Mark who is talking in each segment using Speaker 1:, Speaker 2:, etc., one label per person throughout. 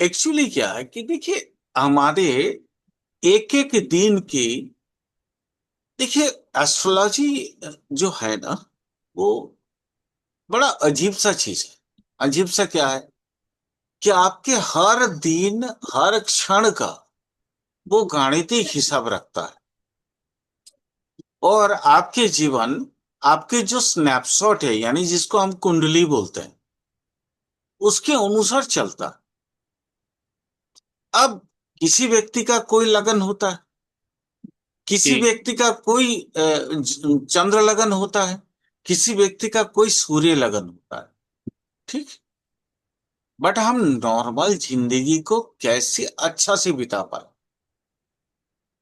Speaker 1: Actually क्या है कि देखिए, हमारे एक एक दिन की, देखिए, एस्ट्रोलॉजी जो है ना, वो बड़ा अजीब सा चीज है। अजीब सा क्या है कि आपके हर दिन, हर क्षण का वो गाणितिक हिसाब रखता है। और आपके जीवन, आपके जो स्नैपशॉट है, यानी जिसको हम कुंडली बोलते हैं, उसके अनुसार चलता है। अब किसी व्यक्ति का कोई लगन होता है, किसी
Speaker 2: जी।
Speaker 1: व्यक्ति का कोई चंद्र लगन होता है, किसी व्यक्ति का कोई सूर्य लगन होता है। ठीक। बट हम नॉर्मल जिंदगी को कैसे अच्छा से बिता पाए,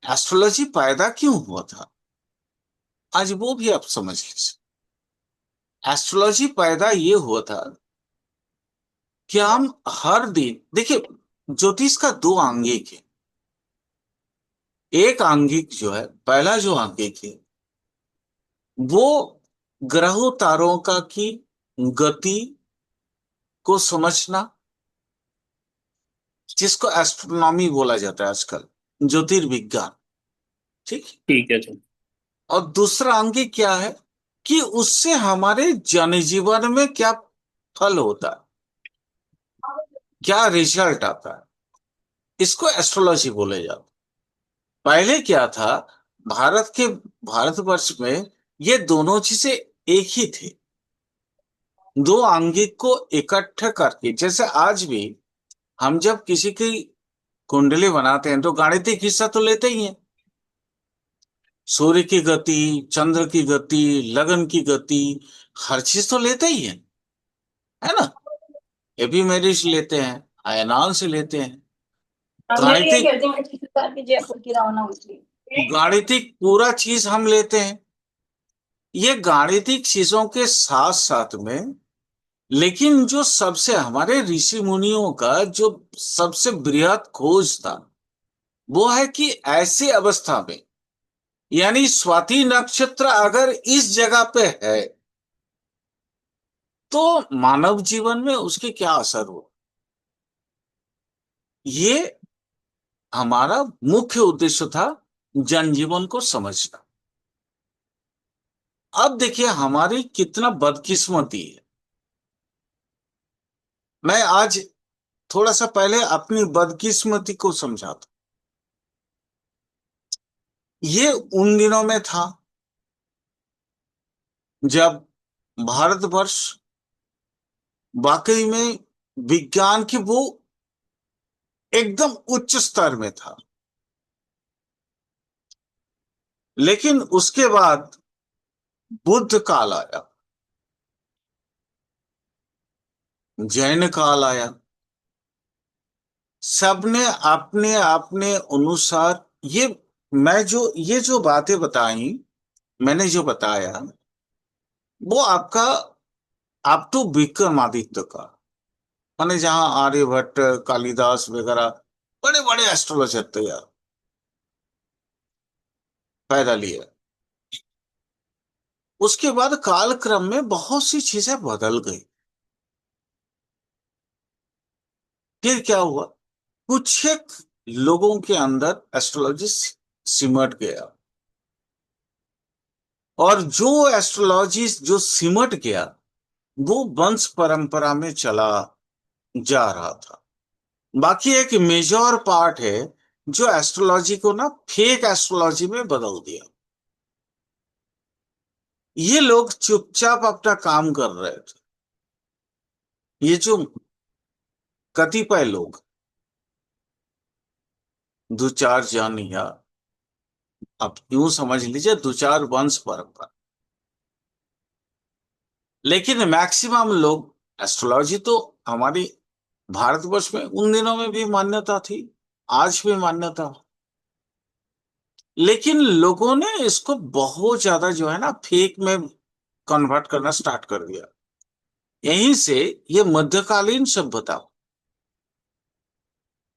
Speaker 1: एस्ट्रोलॉजी पैदा क्यों हुआ था, आज वो भी आप समझ लीजिए। एस्ट्रोलॉजी पैदा ये हुआ था कि हम हर दिन, देखिए, ज्योतिष का दो आंगिक है। एक आंगिक जो है, पहला जो आंगिक है, वो ग्रहों तारों का की गति को समझना, जिसको एस्ट्रोनॉमी बोला जाता है आजकल, ज्योतिर्विज्ञान। ठीक।
Speaker 2: ठीक है सर।
Speaker 1: और दूसरा अंग क्या है कि उससे हमारे जनजीवन में क्या फल होता है, क्या रिजल्ट आता है, इसको एस्ट्रोलॉजी बोले जाता है। पहले क्या था, भारत के, भारतवर्ष में ये दोनों चीजें एक ही थी। दो आंगिक को इकट्ठे करके, जैसे आज भी हम जब किसी की कुंडली बनाते हैं तो गाणितिक हिस्सा तो लेते ही हैं। सूर्य की गति, चंद्र की गति, लगन की गति, हर चीज तो लेते ही है ना। एपिमेरिस लेते हैं, अयनांश लेते हैं,
Speaker 2: मैं ये
Speaker 1: गाणितिक,
Speaker 2: कहती हूँ कि सरकार की जयपुर की रवाना हुई थी।
Speaker 1: गाणितिक पूरा चीज हम लेते हैं। ये गाणितिक चीजों के साथ साथ में, लेकिन जो सबसे हमारे ऋषि मुनियों का जो सबसे बृहद खोज था, वो है कि ऐसी अवस्था में, यानी स्वाति नक्षत्र अगर इस जगह पे है, तो मानव जीवन में उसके क्या असर हो। ये हमारा मुख्य उद्देश्य था, जनजीवन को समझना। अब देखिए हमारी कितना बदकिस्मती है। मैं आज थोड़ा सा पहले अपनी बदकिस्मती को समझाता। ये उन दिनों में था जब भारतवर्ष वाकई में विज्ञान की वो एकदम उच्च स्तर में था। लेकिन उसके बाद बुद्ध काल आया, जैन काल आया, सबने अपने अपने अनुसार, ये, मैं जो ये जो बातें बताई, मैंने जो बताया, वो आपका अप टू विक्रमादित्य का, माने जहां आर्यभट्ट, कालिदास वगैरह बड़े बड़े एस्ट्रोलॉजर तैयार पैदा लिए। उसके बाद कालक्रम में बहुत सी चीजें बदल गई। फिर क्या हुआ, कुछ एक लोगों के अंदर एस्ट्रोलॉजी सिमट गया। और जो एस्ट्रोलॉजी जो सिमट गया, वो वंश परंपरा में चला जा रहा था। बाकी एक मेजर पार्ट है जो एस्ट्रोलॉजी को ना फेक एस्ट्रोलॉजी में बदल दिया। ये लोग चुपचाप अपना काम कर रहे थे। ये जो कतिपय लोग, दो चार जन, या आप यूं समझ लीजिए दो चार वंश परंपरा, लेकिन मैक्सिमम लोग, एस्ट्रोलॉजी तो हमारी भारतवर्ष में उन दिनों में भी मान्यता थी, आज भी मान्यता। लेकिन लोगों ने इसको बहुत ज्यादा जो है ना फेक में कन्वर्ट करना स्टार्ट कर दिया। यहीं से ये मध्यकालीन सभ्यता,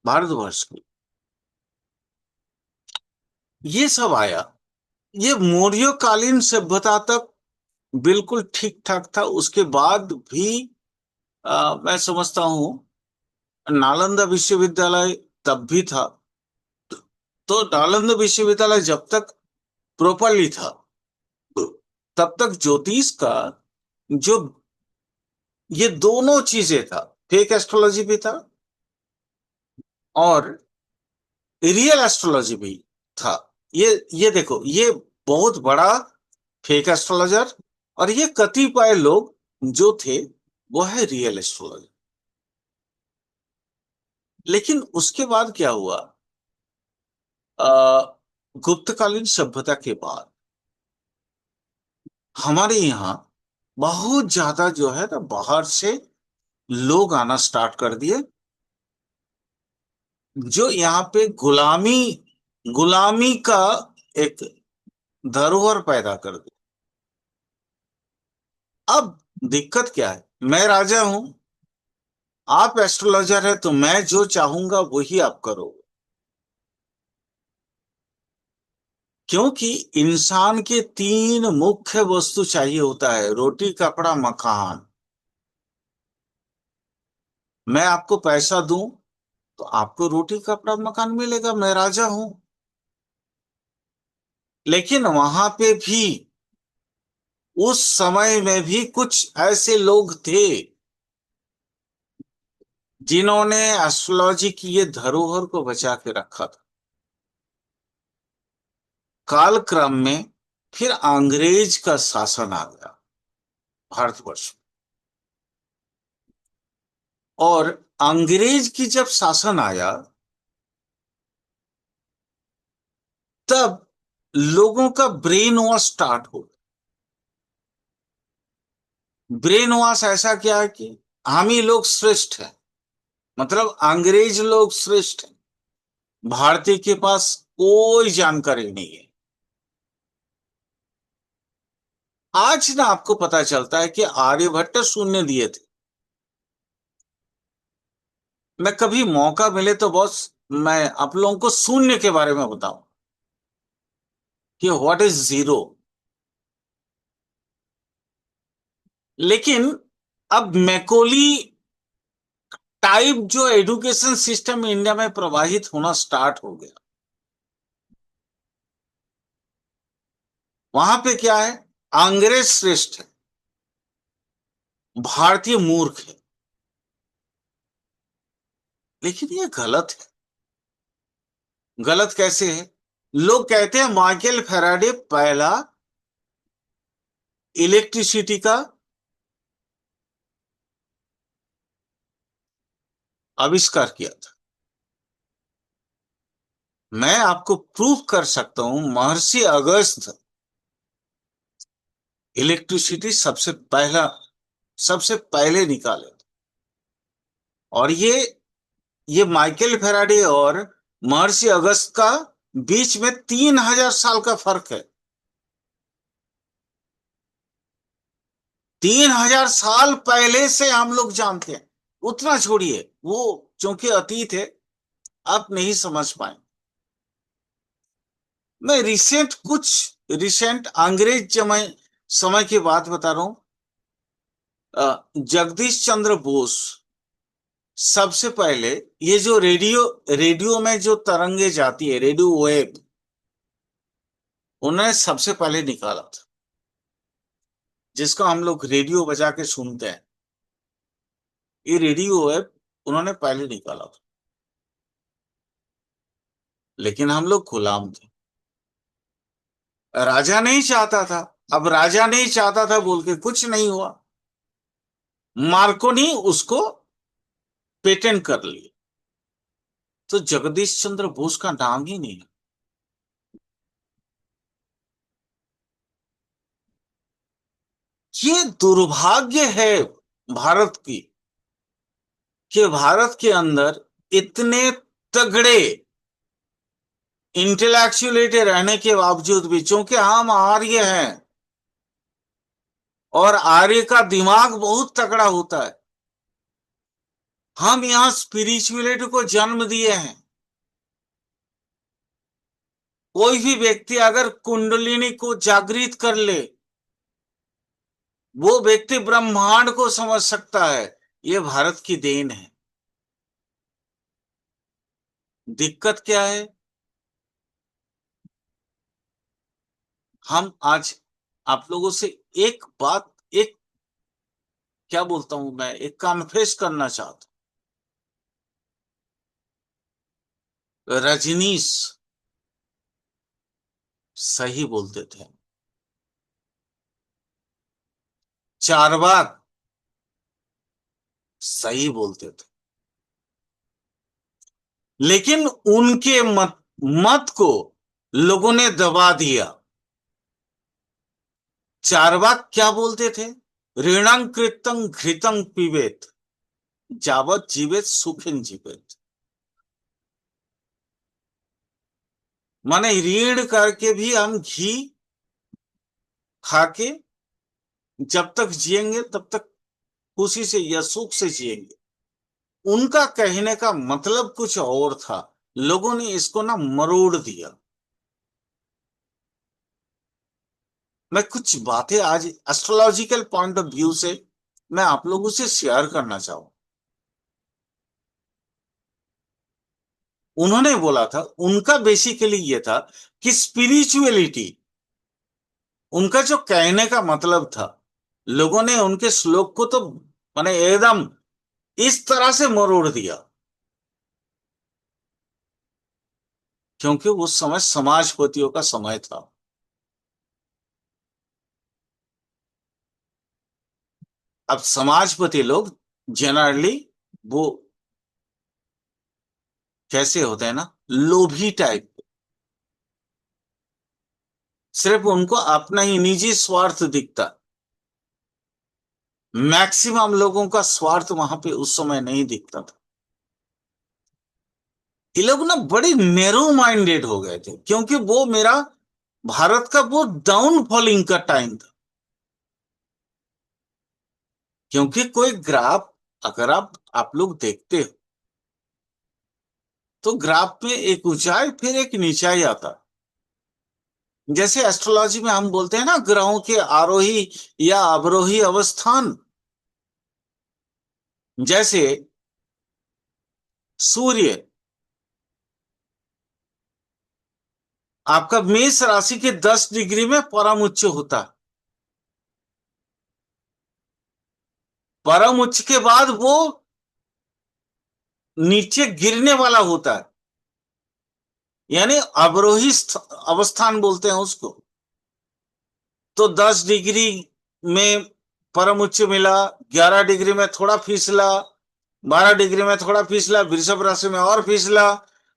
Speaker 1: भारतवर्ष की, ये सब आया। ये मौर्यकालीन सभ्यता तक बिल्कुल ठीक ठाक था। उसके बाद भी मैं समझता हूं नालंदा विश्वविद्यालय तब भी था। तो नालंदा विश्वविद्यालय जब तक प्रॉपरली था, तब तक ज्योतिष का जो ये दोनों चीजें था, फेक एस्ट्रोलॉजी भी था और रियल एस्ट्रोलॉजी भी था। ये देखो, ये बहुत बड़ा फेक एस्ट्रोलॉजर और ये कतिपय लोग जो थे वो है रियल एस्ट्रोलॉजर। लेकिन उसके बाद क्या हुआ, आ, गुप्तकालीन सभ्यता के बाद हमारे यहाँ बहुत ज्यादा जो है ना बाहर से लोग आना स्टार्ट कर दिए, जो यहाँ पे गुलामी गुलामी का एक धरोहर पैदा कर दी। अब दिक्कत क्या है, मैं राजा हूं, आप एस्ट्रोलॉजर है, तो मैं जो चाहूंगा वही आप करो। क्योंकि इंसान के तीन मुख्य वस्तु चाहिए होता है, रोटी कपड़ा मकान। मैं आपको पैसा दूं तो आपको रोटी कपड़ा मकान मिलेगा, मैं राजा हूं। लेकिन वहां पे भी उस समय में भी कुछ ऐसे लोग थे जिन्होंने एस्ट्रोलॉजी की ये धरोहर को बचा के रखा था। कालक्रम में फिर अंग्रेज का शासन आ गया भारतवर्ष में, और अंग्रेज की जब शासन आया तब लोगों का ब्रेन वॉश स्टार्ट हो गया। ब्रेन वॉश ऐसा क्या है कि हम ही लोग श्रेष्ठ हैं, मतलब अंग्रेज लोग श्रेष्ठ हैं, भारतीय के पास कोई जानकारी नहीं है। आज ना आपको पता चलता है कि आर्यभट्ट शून्य दिए थे। मैं कभी मौका मिले तो बॉस, मैं आप लोगों को शून्य के बारे में बताऊं कि व्हाट इज जीरो। लेकिन अब मैकोली टाइप जो एजुकेशन सिस्टम इंडिया में प्रवाहित होना स्टार्ट हो गया, वहां पे क्या है, अंग्रेज श्रेष्ठ है, भारतीय मूर्ख है। लेकिन ये गलत है। गलत कैसे है? लोग कहते हैं माइकल फैराडे पहला इलेक्ट्रिसिटी का आविष्कार किया था। मैं आपको प्रूफ कर सकता हूं, महर्षि अगस्त इलेक्ट्रिसिटी सबसे पहले निकाले थे। और ये माइकल फैराडे और महर्षि अगस्त का बीच में 3000 साल का फर्क है। 3000 साल पहले से हम लोग जानते हैं। उतना छोड़िए, वो चूंकि अतीत है, आप नहीं समझ पाए। मैं रिसेंट अंग्रेज समय की बात बता रहा हूं। जगदीश चंद्र बोस सबसे पहले ये जो रेडियो में जो तरंगे जाती है, रेडियो वेव, उन्होंने सबसे पहले निकाला था, जिसको हम लोग रेडियो बजा के सुनते हैं। ये रेडियो वेव उन्होंने पहले निकाला था। लेकिन हम लोग गुलाम थे, राजा नहीं चाहता था। अब राजा नहीं चाहता था बोल के कुछ नहीं हुआ, मार्कोनी उसको पेटेंट कर लिया। तो जगदीश चंद्र बोस का नाम ही नहीं है। ये दुर्भाग्य है भारत की, कि भारत के अंदर इतने तगड़े इंटेलेक्चुअलिटी रहने के बावजूद भी, चूंकि हम आर्य हैं और आर्य का दिमाग बहुत तगड़ा होता है, हम यहां स्पिरिचुअलिटी को जन्म दिए हैं। कोई भी व्यक्ति अगर कुंडलिनी को जागृत कर ले, वो व्यक्ति ब्रह्मांड को समझ सकता है। ये भारत की देन है। दिक्कत क्या है? हम आज आप लोगों से एक बात, एक क्या बोलता हूं मैं, एक कॉन्फ्रेस करना चाहता हूं। रजनीश सही बोलते थे, चारवाक सही बोलते थे, लेकिन उनके मत को लोगों ने दबा दिया। चारवाक क्या बोलते थे? ऋणं कृतं घृतं पिबेत, जावत जीवेत सुखिन जीवेत। माने ऋण करके भी हम घी खा के जब तक जिएंगे तब तक खुशी से या सुख से जिएंगे। उनका कहने का मतलब कुछ और था, लोगों ने इसको ना मरोड़ दिया। मैं कुछ बातें आज एस्ट्रोलॉजिकल पॉइंट ऑफ व्यू से मैं आप लोगों से शेयर करना चाहूं। उन्होंने बोला था, उनका बेसिकली ये था कि स्पिरिचुअलिटी, उनका जो कहने का मतलब था, लोगों ने उनके श्लोक को तो माने एकदम इस तरह से मरोड़ दिया, क्योंकि उस समय समाजपतियों का समय था। अब समाजपति लोग जनरली वो कैसे होते हैं ना, लोभी टाइप। सिर्फ उनको अपना ही निजी स्वार्थ दिखता। मैक्सिमम लोगों का स्वार्थ वहां पे उस समय नहीं दिखता था। ये लोग ना बड़े नैरो माइंडेड हो गए थे, क्योंकि वो मेरा भारत का वो डाउनफॉलिंग का टाइम था। क्योंकि कोई ग्राफ अगर आप लोग देखते हो तो ग्राफ में एक ऊंचाई फिर एक नीचाई आता। जैसे एस्ट्रोलॉजी में हम बोलते हैं ना, ग्रहों के आरोही या अवरोही अवस्थान। जैसे सूर्य आपका मेष राशि के 10 डिग्री में परम उच्च होता है। परम उच्च के बाद वो नीचे गिरने वाला होता है, यानी अवरोही अवस्थान बोलते हैं उसको। तो 10 डिग्री में परम उच्च मिला, 11 डिग्री में थोड़ा फिसला, 12 डिग्री में थोड़ा फिसला, वृषभ राशि में और फिसला,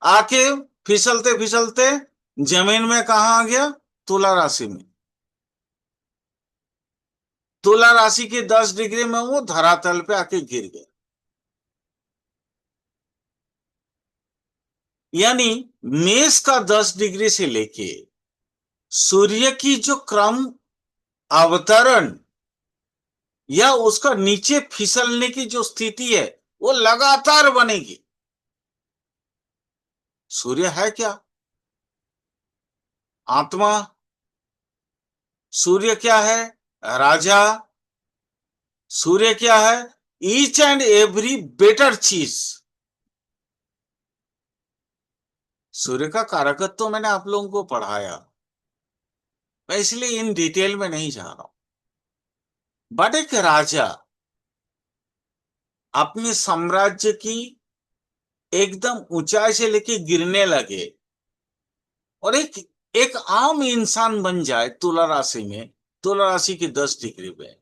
Speaker 1: आके फिसलते फिसलते जमीन में कहा आ गया? तुला राशि में। तुला राशि के 10 डिग्री में वो धरातल पे आके गिर गया। यानी मेष का 10 डिग्री से लेके सूर्य की जो क्रम अवतरण या उसका नीचे फिसलने की जो स्थिति है, वो लगातार बनेगी। सूर्य है क्या? आत्मा। सूर्य क्या है? राजा। सूर्य क्या है? ईच एंड एवरी बेटर चीज। सूर्य का कारकत्व तो मैंने आप लोगों को पढ़ाया, मैं इसलिए इन डिटेल में नहीं जा रहा हूं। बट एक राजा अपने साम्राज्य की एकदम ऊंचाई से लेके गिरने लगे और एक एक आम इंसान बन जाए तुला राशि में, तुला राशि की 10 डिग्री में,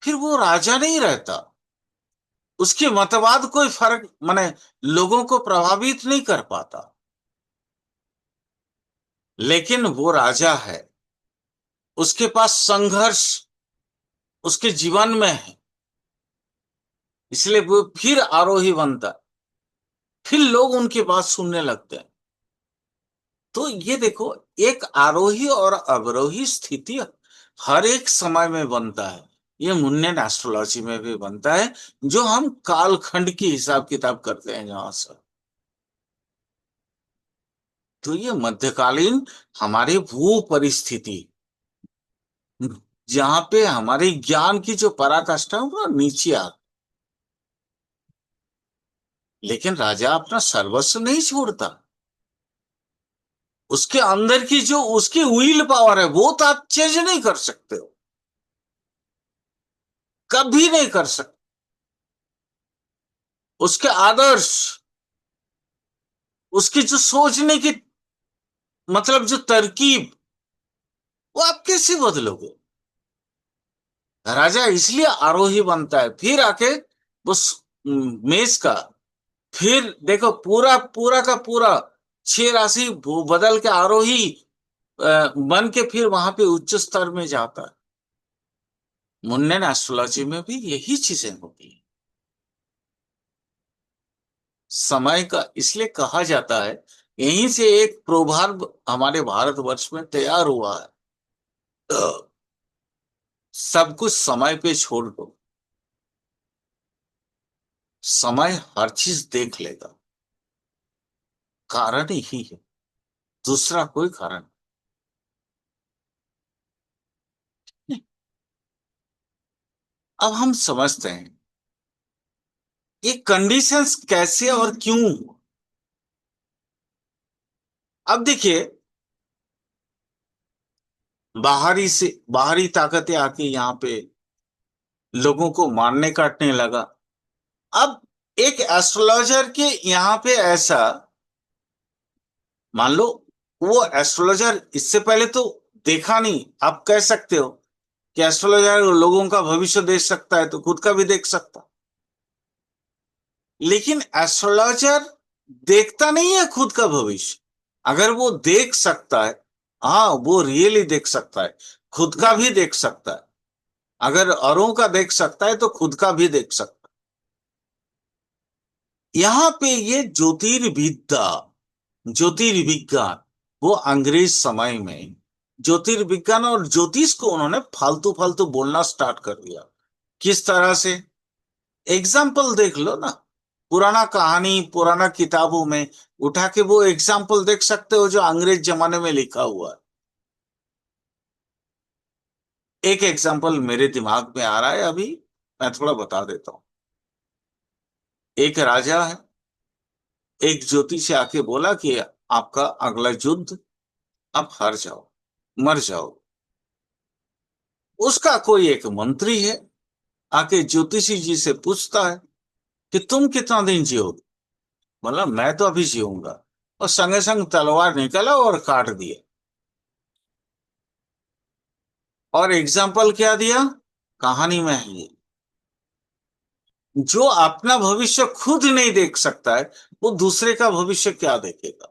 Speaker 1: फिर वो राजा नहीं रहता। उसके मतवाद कोई फर्क माने लोगों को प्रभावित नहीं कर पाता, लेकिन वो राजा है। उसके पास संघर्ष उसके जीवन में है, इसलिए वो फिर आरोही बनता है, फिर लोग उनकी बात सुनने लगते हैं। तो ये देखो, एक आरोही और अवरोही स्थिति हर एक समय में बनता है। ये मुन्नेन एस्ट्रोलॉजी में भी बनता है, जो हम कालखंड की हिसाब किताब करते हैं जहां से। तो ये मध्यकालीन हमारी भू परिस्थिति, जहां पे हमारे ज्ञान की जो पराकाष्ठा है वो नीचे आ, लेकिन राजा अपना सर्वस्व नहीं छोड़ता। उसके अंदर की जो उसकी विल पावर है वो तो आप चेंज नहीं कर सकते हो, कभी नहीं कर सकते। उसके आदर्श, उसकी जो सोचने की मतलब जो तरकीब, वो आप कैसे बदलोगे? राजा इसलिए आरोही बनता है, फिर आके उस मेष का, फिर देखो पूरा पूरा का पूरा 6 राशि बदल के आरोही बन के फिर वहां पे उच्च स्तर में जाता है। मुंडन एस्ट्रोलॉजी में भी यही चीजें होती है। समय का इसलिए कहा जाता है, यहीं से एक प्रोवर्ब हमारे भारतवर्ष में तैयार हुआ है, सब कुछ समय पे छोड़ दो, समय हर चीज देख लेगा। कारण ही है, दूसरा कोई कारण नहीं। अब हम समझते हैं ये कंडीशंस कैसे और क्यों। अब देखिए, बाहरी ताकतें आके यहाँ पे लोगों को मारने काटने लगा। अब एक एस्ट्रोलॉजर के यहाँ पे ऐसा, मान लो वो एस्ट्रोलॉजर इससे पहले तो देखा नहीं, आप कह सकते हो कि एस्ट्रोलॉजर लोगों का भविष्य देख सकता है तो खुद का भी देख सकता। लेकिन एस्ट्रोलॉजर देखता नहीं है खुद का भविष्य। अगर वो देख सकता है, हाँ वो रियली देख सकता है, खुद का भी देख सकता है। अगर औरों का देख सकता है तो खुद का भी देख सकता है। यहां पे ये ज्योतिर्विद्या, ज्योतिर्विज्ञान, वो अंग्रेज समय में ज्योतिर्विज्ञान और ज्योतिष को उन्होंने फालतू फालतू बोलना स्टार्ट कर दिया। किस तरह से? एग्जाम्पल देख लो ना, पुराना कहानी पुराना किताबों में उठा के वो एग्जाम्पल देख सकते हो जो अंग्रेज जमाने में लिखा हुआ है। एक एग्जाम्पल मेरे दिमाग में आ रहा है अभी, मैं थोड़ा बता देता हूँ। एक राजा है, एक ज्योतिष से आके बोला कि आपका अगला युद्ध, आप हार जाओ, मर जाओ। उसका कोई एक मंत्री है, आके ज्योतिषी जी से पूछता है कि तुम कितना दिन जियोगे? मतलब मैं तो अभी जीऊंगा, और संगे संग तलवार निकाला और काट दिया। और एग्जाम्पल क्या दिया? कहानी में है ये, जो अपना भविष्य खुद नहीं देख सकता है वो दूसरे का भविष्य क्या देखेगा?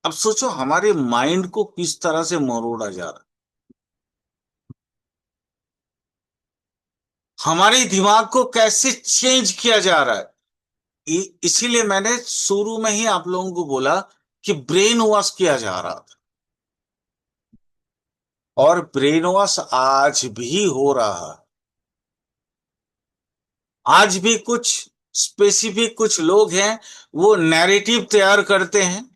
Speaker 1: अब सोचो हमारे माइंड को किस तरह से मरोड़ा जा रहा है, हमारे दिमाग को कैसे चेंज किया जा रहा है। इसीलिए मैंने शुरू में ही आप लोगों को बोला कि ब्रेन वॉश किया जा रहा था, और ब्रेन वॉश आज भी हो रहा है। आज भी कुछ स्पेसिफिक कुछ लोग हैं, वो नैरेटिव तैयार करते हैं,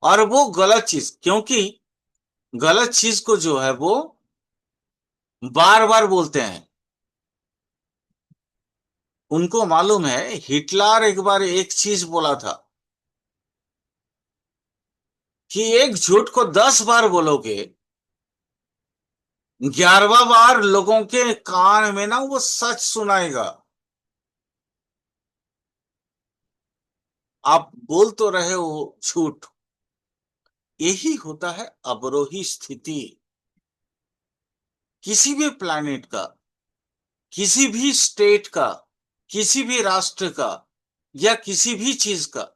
Speaker 1: और वो गलत चीज, क्योंकि गलत चीज को जो है वो बार बार बोलते हैं। उनको मालूम है हिटलर एक बार एक चीज बोला था कि एक झूठ को 10 बार बोलोगे, 11वां बार लोगों के कान में ना वो सच सुनाएगा। आप बोल तो रहे हो झूठ। यही होता है अवरोही स्थिति किसी भी प्लैनेट का, किसी भी स्टेट का, किसी भी राष्ट्र का, या किसी भी चीज का।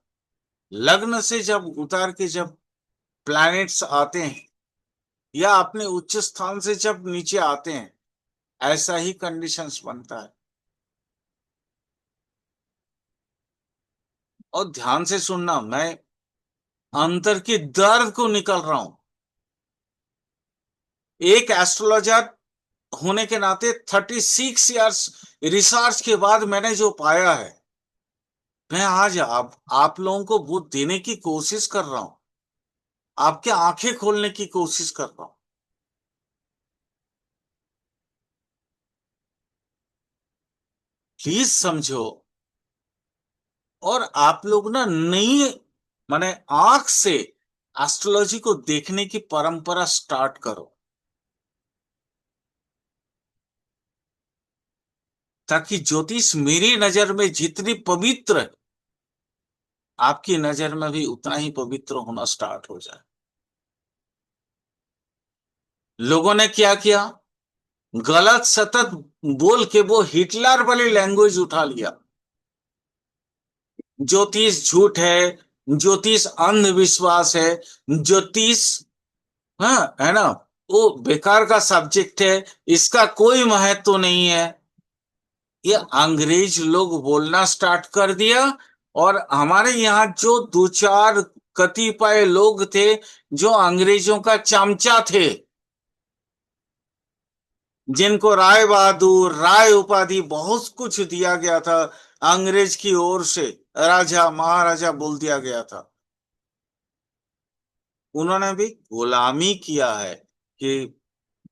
Speaker 1: लग्न से जब उतार के जब प्लैनेट्स आते हैं, या अपने उच्च स्थान से जब नीचे आते हैं, ऐसा ही कंडीशंस बनता है। और ध्यान से सुनना, मैं अंतर के दर्द को निकल रहा हूं। एक एस्ट्रोलॉजर होने के नाते 36 इयर्स रिसर्च के बाद मैंने जो पाया है, मैं आज आप लोगों को वो देने की कोशिश कर रहा हूं, आपके आंखें खोलने की कोशिश कर रहा हूं। प्लीज समझो। और आप लोग ना नई, माने आंख से एस्ट्रोलॉजी को देखने की परंपरा स्टार्ट करो, ताकि ज्योतिष मेरी नजर में जितनी पवित्र है, आपकी नजर में भी उतना ही पवित्र होना स्टार्ट हो जाए। लोगों ने क्या किया, गलत सतत बोल के वो हिटलर वाली लैंग्वेज उठा लिया। ज्योतिष झूठ है, ज्योतिष अंधविश्वास है, ज्योतिष, हाँ है ना, वो बेकार का सब्जेक्ट है, इसका कोई महत्व नहीं है। ये अंग्रेज लोग बोलना स्टार्ट कर दिया। और हमारे यहाँ जो दो चार कतिपय लोग थे जो अंग्रेजों का चमचा थे, जिनको राय बहादुर, राय उपाधि बहुत कुछ दिया गया था अंग्रेज की ओर से, राजा महाराजा बोल दिया गया था, उन्होंने भी गुलामी किया है। कि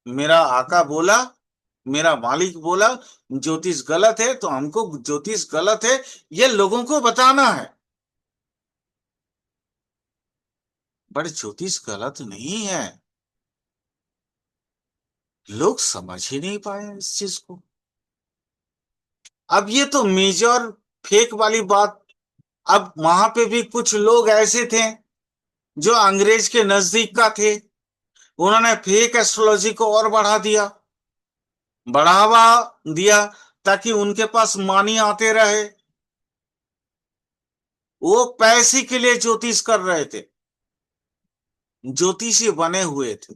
Speaker 1: मेरा आका बोला, मेरा मालिक बोला ज्योतिष गलत है, तो हमको ज्योतिष गलत है ये लोगों को बताना है। बट ज्योतिष गलत नहीं है, लोग समझ ही नहीं पाए इस चीज को। अब ये तो मेजर फेक वाली बात। अब वहां पे भी कुछ लोग ऐसे थे जो अंग्रेज के नजदीक का थे, उन्होंने फेक एस्ट्रोलॉजी को और बढ़ा दिया, बढ़ावा दिया, ताकि उनके पास मानी आते रहे। वो पैसे के लिए ज्योतिष कर रहे थे, ज्योतिषी बने हुए थे।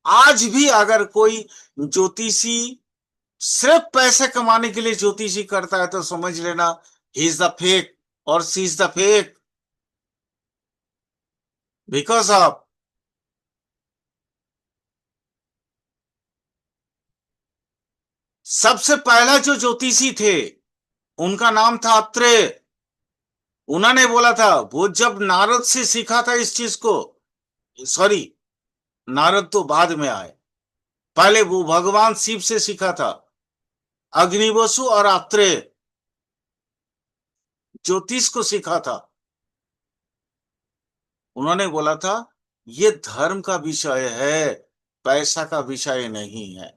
Speaker 1: आज भी अगर कोई ज्योतिषी सिर्फ पैसे कमाने के लिए ज्योतिषी करता है तो समझ लेना ही इज द फेक और C is the fake, because of, सबसे पहला जो ज्योतिषी थे उनका नाम था अत्रेय। उन्होंने बोला था, वो जब नारद से सीखा था इस चीज को, सॉरी, नारद तो बाद में आए, पहले वो भगवान शिव से सीखा था, अग्निवसु और अत्रेय ज्योतिष को सीखा था। उन्होंने बोला था ये धर्म का विषय है, पैसा का विषय नहीं है।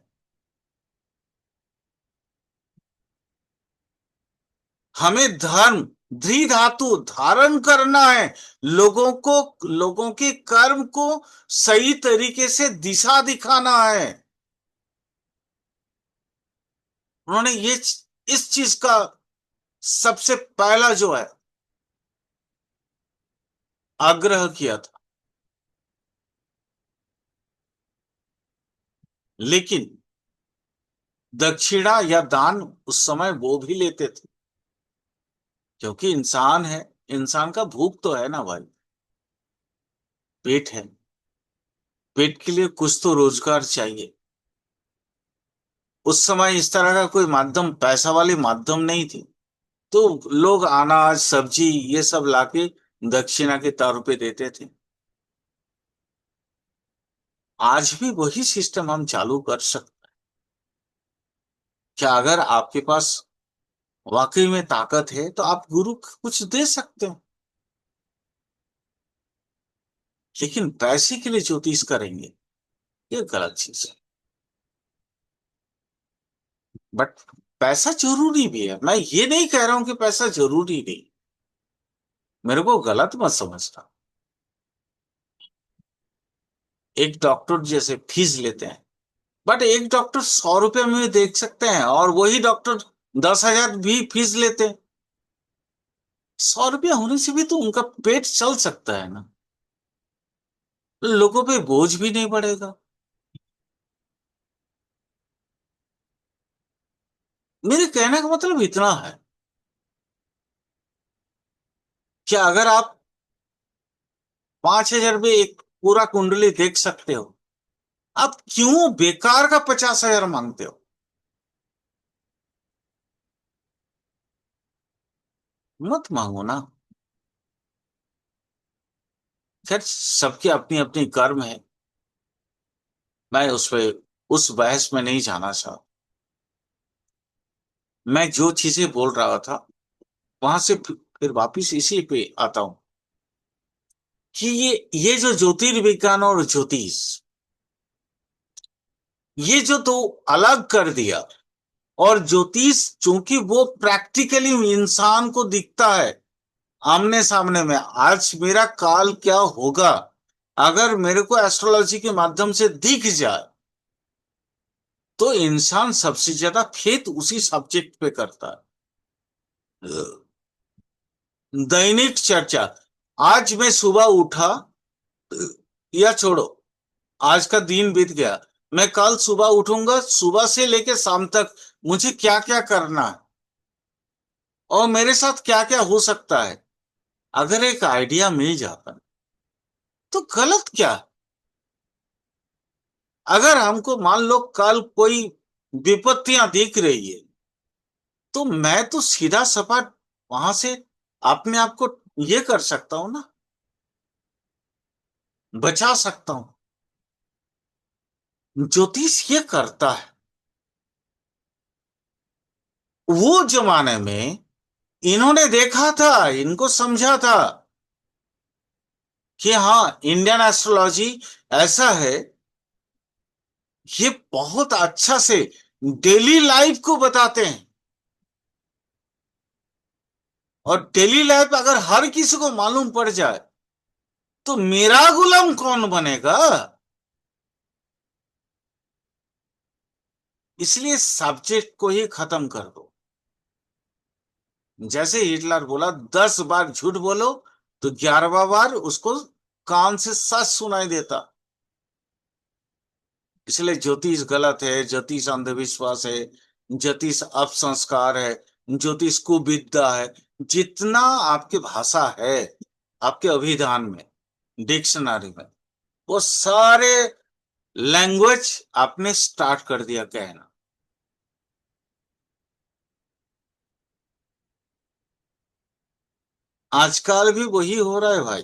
Speaker 1: हमें धर्म, धृ धातु धारण करना है, लोगों को, लोगों के कर्म को सही तरीके से दिशा दिखाना है। उन्होंने ये इस चीज का सबसे पहला जो है आग्रह किया था। लेकिन दक्षिणा या दान उस समय वो भी लेते थे, क्योंकि इंसान है, इंसान का भूख तो है ना भाई, पेट है, पेट के लिए कुछ तो रोजगार चाहिए। उस समय इस तरह का कोई माध्यम, पैसा वाले माध्यम नहीं थे, तो लोग अनाज सब्जी ये सब लाके दक्षिणा के तौर पे देते थे। आज भी वही सिस्टम हम चालू कर सकते हैं। क्या अगर आपके पास वाकई में ताकत है तो आप गुरु को कुछ दे सकते हो, लेकिन पैसे के लिए ज्योतिष करेंगे ये गलत चीज है। बट पैसा जरूरी भी है, मैं ये नहीं कह रहा हूं कि पैसा जरूरी नहीं, मेरे को गलत मत समझना। एक डॉक्टर जैसे फीस लेते हैं, बट एक डॉक्टर 100 रुपए में भी देख सकते हैं, और वही डॉक्टर 10,000 भी फीस लेते हैं। 100 रुपया होने से भी तो उनका पेट चल सकता है ना, लोगों पे बोझ भी नहीं पड़ेगा। मेरे कहने का मतलब इतना है कि अगर आप 5,000 में एक पूरा कुंडली देख सकते हो, आप क्यों बेकार का 50,000 मांगते हो? मत मांगो ना। खैर, सबकी अपनी अपनी कर्म है, मैं उस पे, उस बहस में नहीं जाना चाहता। मैं जो चीजें बोल रहा था वहां से फिर वापिस इसी पे आता हूं कि ये जो ज्योतिर्विज्ञान और ज्योतिष, ये जो तो अलग कर दिया। और ज्योतिष चूंकि वो प्रैक्टिकली इंसान को दिखता है आमने सामने में, आज मेरा काल क्या होगा अगर मेरे को एस्ट्रोलॉजी के माध्यम से दिख जाए, तो इंसान सबसे ज्यादा फेथ उसी सब्जेक्ट पे करता है। दैनिक चर्चा, आज मैं सुबह उठा, या छोड़ो, आज का दिन बीत गया, मैं कल सुबह उठूंगा, सुबह से लेके शाम तक मुझे क्या क्या करना है और मेरे साथ क्या क्या हो सकता है, अगर एक आइडिया मिल जाता तो गलत क्या है? अगर हमको मान लो कल कोई विपत्तियां दिख रही है, तो मैं तो सीधा सपाट वहां से अपने आप को ये कर सकता हूं ना, बचा सकता हूं। ज्योतिष ये करता है। वो जमाने में इन्होंने देखा था, इनको समझा था कि हाँ, इंडियन एस्ट्रोलॉजी ऐसा है, ये बहुत अच्छा से डेली लाइफ को बताते हैं। और डेली लाइफ अगर हर किसी को मालूम पड़ जाए तो मेरा गुलाम कौन बनेगा? इसलिए सब्जेक्ट को ही खत्म कर दो। जैसे हिटलर बोला, 10 बार झूठ बोलो तो 11वां बार उसको कान से सच सुनाई देता। इसलिए ज्योतिष गलत है, ज्योतिष अंधविश्वास है, ज्योतिष अपसंस्कार है, ज्योतिष कुविद्या है। जितना आपके भाषा है, आपके अभिधान में, डिक्शनरी में, वो सारे लैंग्वेज आपने स्टार्ट कर दिया कहना। आजकल भी वही हो रहा है भाई,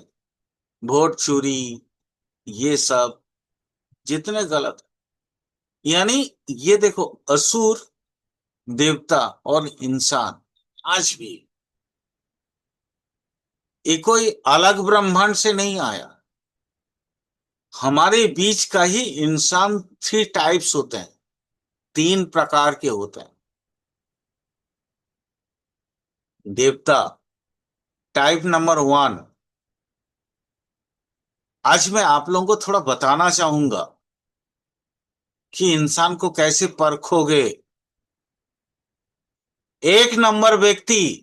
Speaker 1: वोट चोरी, ये सब जितने गलत। यानी ये देखो, असुर, देवता और इंसान, आज भी ये कोई अलग ब्रह्मांड से नहीं आया। हमारे बीच का ही इंसान 3 टाइप्स होते हैं, 3 प्रकार के होते हैं। देवता, टाइप नंबर 1। आज मैं आप लोगों को थोड़ा बताना चाहूंगा कि इंसान को कैसे परखोगे। 1 नंबर व्यक्ति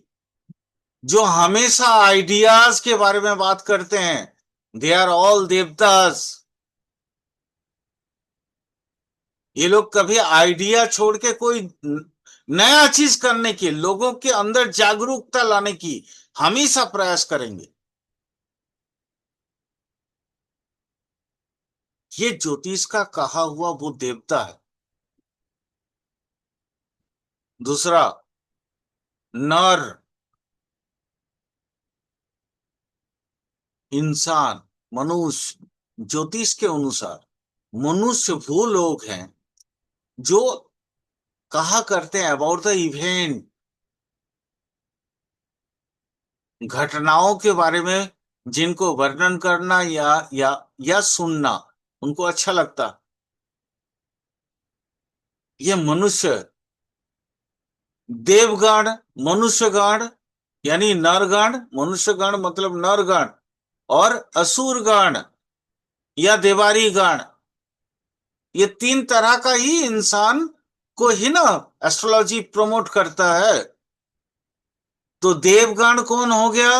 Speaker 1: जो हमेशा आइडियाज के बारे में बात करते हैं, दे आर ऑल देवतास। ये लोग कभी आइडिया छोड़ के कोई नया चीज करने की, लोगों के अंदर जागरूकता लाने की हमेशा प्रयास करेंगे। ये ज्योतिष का कहा हुआ वो देवता है। दूसरा, नर, इंसान, मनुष्य। ज्योतिष के अनुसार मनुष्य वो लोग हैं जो कहा करते हैं अबाउट द इवेंट, घटनाओं के बारे में, जिनको वर्णन करना या सुनना उनको अच्छा लगता। ये मनुष्य, देवगण, मनुष्यगण यानी नरगण, मनुष्यगण मतलब नरगण, और असुरगण या देवारी गण, ये 3 तरह का ही इंसान को ही ना एस्ट्रोलॉजी प्रमोट करता है। तो देवगण कौन हो गया?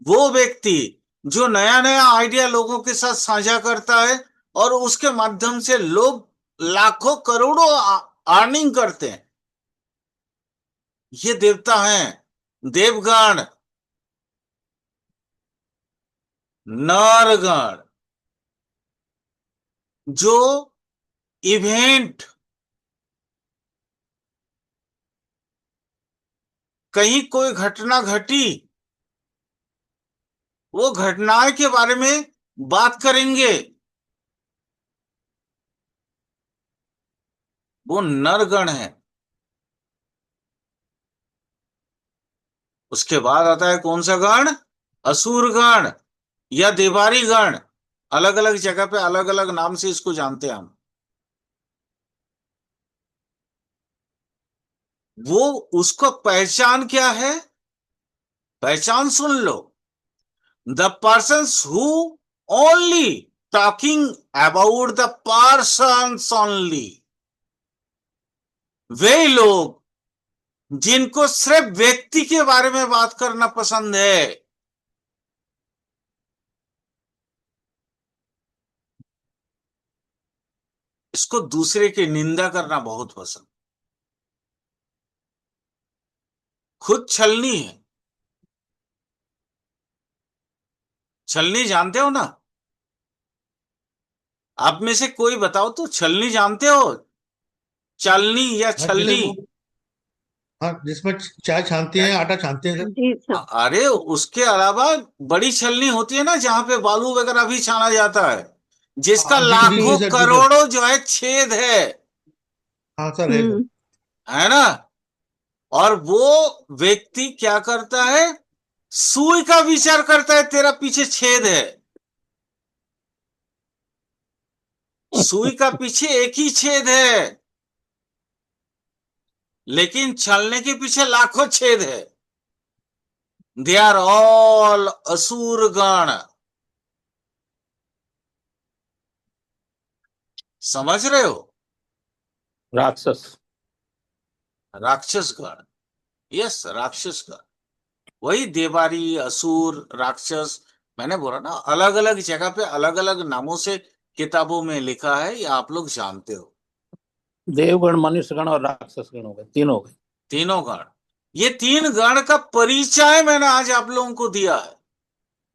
Speaker 1: वो व्यक्ति जो नया नया आइडिया लोगों के साथ साझा करता है और उसके माध्यम से लोग लाखों करोड़ों अर्निंग करते हैं, ये देवता हैं। देवगण। नरगण जो इवेंट, कहीं कोई घटना घटी, वो घटनाएं के बारे में बात करेंगे, वो नरगण है। उसके बाद आता है कौन सा गण? असुर गण या देवारी गण। अलग अलग जगह पे अलग अलग नाम से इसको जानते हैं हम। वो उसको पहचान क्या है? पहचान सुन लो। The persons who only talking about the persons only, वे लोग जिनको सिर्फ व्यक्ति के बारे में बात करना पसंद है। इसको दूसरे की निंदा करना बहुत पसंद। खुद छलनी है। छलनी जानते हो ना? आप में से कोई बताओ तो, छलनी जानते हो? चालनी या
Speaker 3: हाँ जैसे
Speaker 1: छलनी?
Speaker 3: वो, हाँ जिसमें चाय छानती हैं, आटा छानती हैं सर।
Speaker 2: जी सर।
Speaker 1: अरे उसके अलावा बड़ी छलनी होती है ना, जहां पे बालू वगैरह भी छाना जाता है, जिसका
Speaker 3: हाँ जी जी जी
Speaker 1: लाखों
Speaker 3: सर, जी सर।
Speaker 1: करोड़ों जो है छेद
Speaker 3: हाँ सर, है सर।
Speaker 2: हम्म।
Speaker 1: है ना? और वो व्यक्ति क्या करता है? सुई का विचार करता है, तेरा पीछे छेद है। सुई का पीछे एक ही छेद है, लेकिन छलने के पीछे लाखों छेद है। दे आर ऑल असुर गण। समझ रहे हो?
Speaker 4: राक्षस।
Speaker 1: राक्षस गण। यस, राक्षस गण। वही देवारी, असुर, राक्षस। मैंने बोला ना, अलग अलग जगह पे अलग अलग नामों से किताबों में लिखा है, ये आप लोग जानते हो।
Speaker 4: देवगण, मनुष्यगण और राक्षस गण हो गए, तीन हो गए।
Speaker 1: तीनों गण। ये तीन गण का परिचय मैंने आज आप लोगों को दिया है।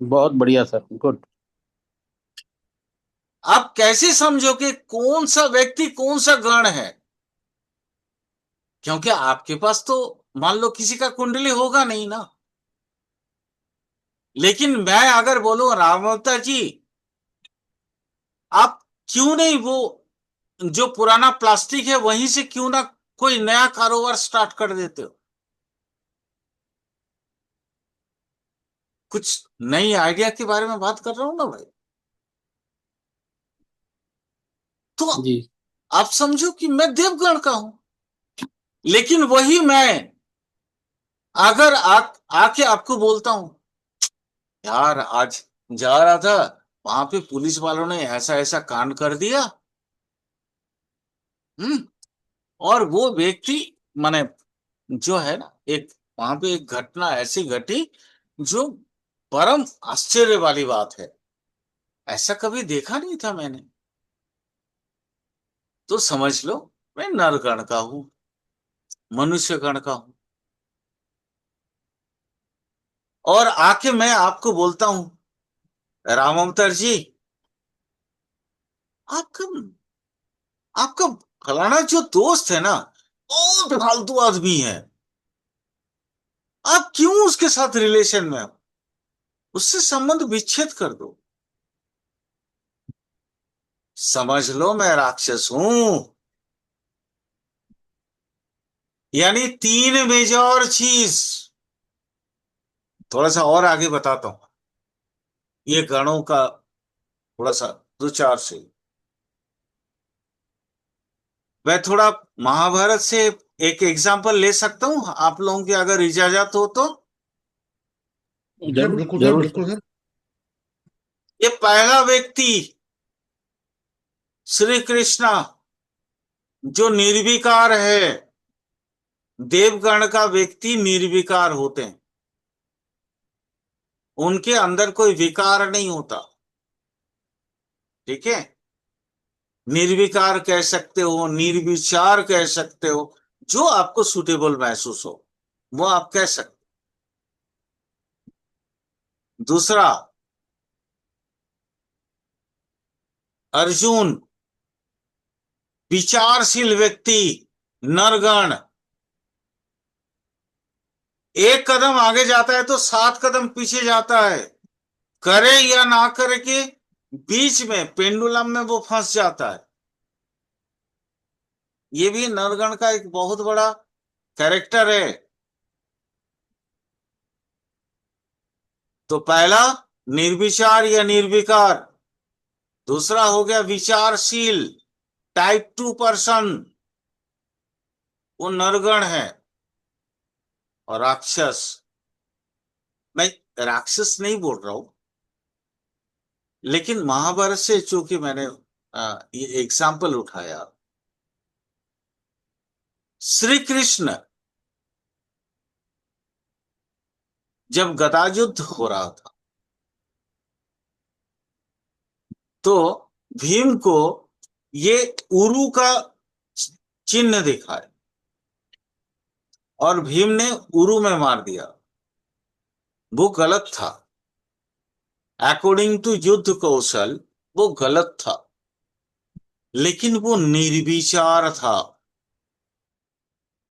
Speaker 4: बहुत बढ़िया सर, गुड।
Speaker 1: आप कैसे समझो कि कौन सा व्यक्ति कौन सा गण है? क्योंकि आपके पास तो मान लो किसी का कुंडली होगा नहीं ना। लेकिन मैं अगर बोलूं रामवता जी, आप क्यों नहीं वो जो पुराना प्लास्टिक है वहीं से क्यों ना कोई नया कारोबार स्टार्ट कर देते हो? कुछ नई आइडिया के बारे में बात कर रहा हूं ना भाई। तो
Speaker 4: जी।
Speaker 1: आप समझो कि मैं देवगण का हूं, लेकिन वही मैं अगर आके आपको बोलता हूं, यार आज जा रहा था, वहां पे पुलिस वालों ने ऐसा ऐसा कांड कर दिया। हम्म। और वो व्यक्ति, माने जो है ना, एक वहां पे एक घटना ऐसी घटी जो परम आश्चर्य वाली बात है। ऐसा कभी देखा नहीं था मैंने। तो समझ लो मैं नरगण का हूं, मनुष्य गण का हूं। और आके मैं आपको बोलता हूं, राम अवतार जी, आपका आपका फलाना जो दोस्त है ना, बहुत फालतू आदमी है। आप क्यों उसके साथ रिलेशन में हो? उससे संबंध विच्छेद कर दो। समझ लो मैं राक्षस हूं। यानी तीन मेजर चीज। थोड़ा सा और आगे बताता हूं, ये गणों का थोड़ा सा दो चार से। मैं थोड़ा महाभारत से एक एग्जांपल ले सकता हूं, आप लोगों की अगर इजाजत हो तो।
Speaker 3: सर
Speaker 4: जरूर
Speaker 3: बिल्कुल सर,
Speaker 4: जरूर
Speaker 3: बिल्कुल
Speaker 4: सर।
Speaker 3: सर।
Speaker 1: ये पहला व्यक्ति श्री कृष्णा, जो निर्विकार है। देवगण का व्यक्ति निर्विकार होते हैं, उनके अंदर कोई विकार नहीं होता। ठीक है? निर्विकार कह सकते हो, निर्विचार कह सकते हो, जो आपको सुटेबल महसूस हो वो आप कह सकते। दूसरा, अर्जुन, विचारशील व्यक्ति, नरगण। एक कदम आगे जाता है तो सात कदम पीछे जाता है। करे या ना करे के बीच में पेंडुलम में वो फंस जाता है। ये भी नरगण का एक बहुत बड़ा कैरेक्टर है। तो पहला निर्विचार या निर्विकार, दूसरा हो गया विचारशील, टाइप 2 पर्सन, वो नरगण है। और राक्षस, मैं राक्षस नहीं बोल रहा हूं, लेकिन महाभारत से चूंकि मैंने ये एग्जाम्पल उठाया, श्री कृष्ण जब गदा युद्ध हो रहा था तो भीम को ये उरु का चिन्ह दिखा है और भीम ने उरु में मार दिया। वो गलत था, अकॉर्डिंग टू युद्ध कौशल वो गलत था, लेकिन वो निर्विचार था।